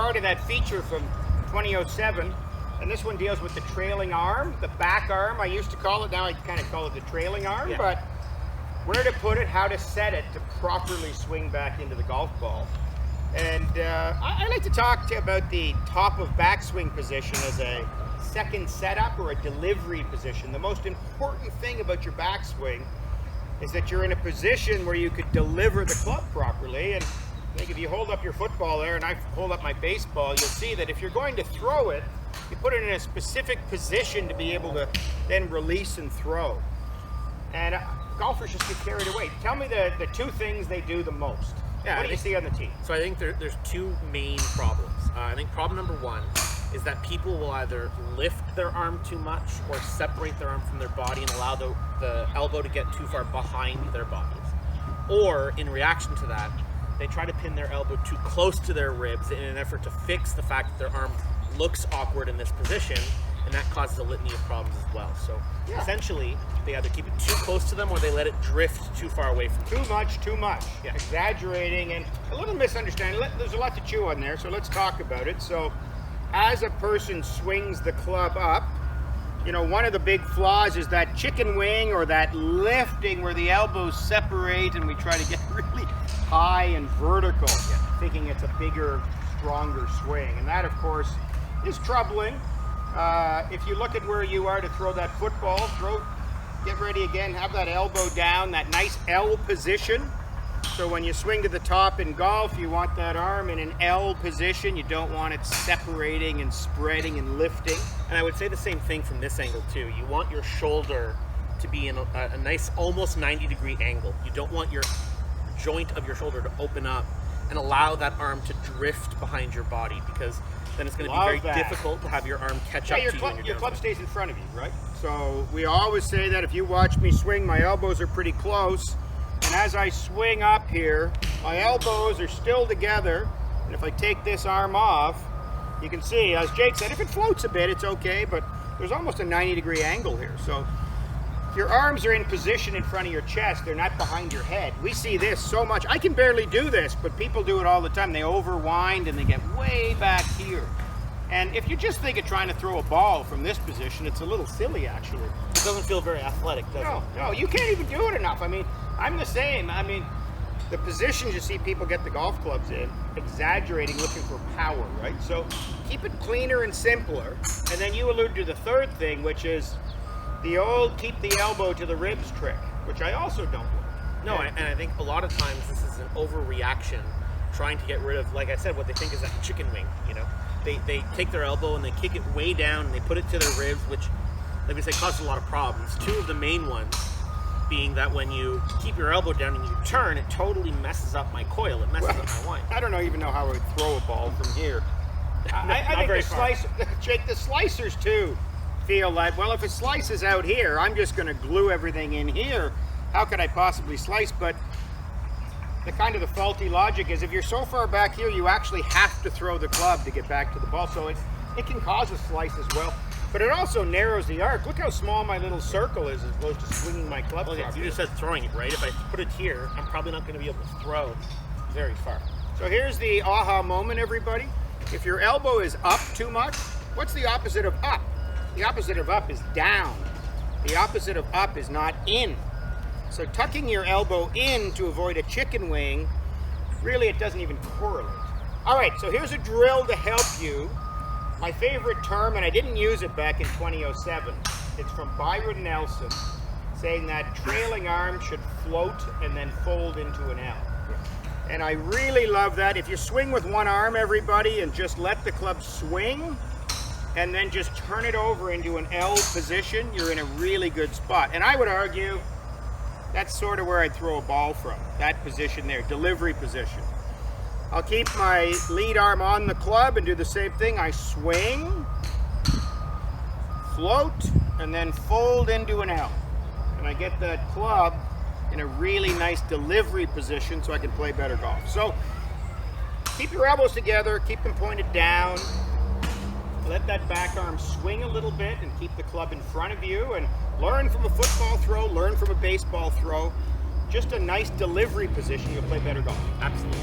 part of that feature from 2007. And this one deals with the trailing arm, the back arm, I used to call it. Now I kind of call it the trailing arm, Yeah. but where to put it, how to set it to properly swing back into the golf ball. And I like to talk to you about the top of backswing position as a second setup or a delivery position. The most important thing about your backswing is that you're in a position where you could deliver the club properly. And I think if you hold up your football there and I hold up my baseball, you'll see that if you're going to throw it, you put it in a specific position to be able to then release and throw. And golfers just get carried away. Tell me the two things they do the most. Yeah, what do you see on the tee? So I think there's two main problems. I think problem number one is that people will either lift their arm too much or separate their arm from their body and allow the elbow to get too far behind their bodies. Or in reaction to that, they try to pin their elbow too close to their ribs in an effort to fix the fact that their arm looks awkward in this position, and that causes a litany of problems as well. So essentially, they either keep it too close to them or they let it drift too far away from them. Too much. Yeah. Exaggerating and a little misunderstanding. There's a lot to chew on there, so let's talk about it. So as a person swings the club up, you know, one of the big flaws is that chicken wing or that lifting where the elbows separate and we try to get really high and vertical, thinking it's a bigger, stronger swing. And that, of course, is troubling. If you look at where you are to throw that football, get ready again, have that elbow down, that nice L position. So when you swing to the top in golf, you want that arm in an L position. You don't want it separating and spreading and lifting. And I would say the same thing from this angle too. You want your shoulder to be in a nice, almost 90-degree angle. You don't want your joint of your shoulder to open up and allow that arm to drift behind your body, because then it's going to be very difficult to have your arm catch up to you. Your club stays in front of you, right? So we always say that if you watch me swing, my elbows are pretty close. And as I swing up here, my elbows are still together. And if I take this arm off, you can see, as Jake said, if it floats a bit, it's okay, but there's almost a 90-degree angle here. So if your arms are in position in front of your chest, they're not behind your head. We see this so much. I can barely do this, but people do it all the time. They overwind and they get way back here. And if you just think of trying to throw a ball from this position, it's a little silly, actually. It doesn't feel very athletic, does it? No, you can't even do it enough. I mean, I'm the same. I mean, the positions you see people get the golf clubs in, exaggerating, looking for power, right? So keep it cleaner and simpler. And then you allude to the third thing, which is the old keep the elbow to the ribs trick, which I also don't like. No, and I think a lot of times this is an overreaction, trying to get rid of, like I said, what they think is that chicken wing, you know? They take their elbow and they kick it way down and they put it to their ribs, which, like we say, causes a lot of problems. Two of the main ones being that when you keep your elbow down and you turn, it totally messes up my coil. It messes up my wind. I don't even know how I would throw a ball from here. I think very far. Jake, the slicers too feel like, well, if it slices out here, I'm just going to glue everything in here. How could I possibly slice? But the kind of the faulty logic is if you're so far back here, you actually have to throw the club to get back to the ball. So it can cause a slice as well. But it also narrows the arc. Look how small my little circle is as opposed to swinging my club. Well, you just said throwing it, right? If I put it here, I'm probably not going to be able to throw very far. So here's the aha moment, everybody. If your elbow is up too much, what's the opposite of up? The opposite of up is down. The opposite of up is not in. So tucking your elbow in to avoid a chicken wing, really it doesn't even correlate. All right, so here's a drill to help you. My favorite term, and I didn't use it back in 2007, it's from Byron Nelson, saying that trailing arm should float and then fold into an L. And I really love that. If you swing with one arm, everybody, and just let the club swing, and then just turn it over into an L position, you're in a really good spot. And I would argue that's sort of where I'd throw a ball from, that position there, delivery position. I'll keep my lead arm on the club and do the same thing. I swing, float, and then fold into an L. And I get that club in a really nice delivery position so I can play better golf. So keep your elbows together, keep them pointed down. Let that back arm swing a little bit and keep the club in front of you, and learn from a football throw, learn from a baseball throw. Just a nice delivery position, you'll play better golf. Absolutely.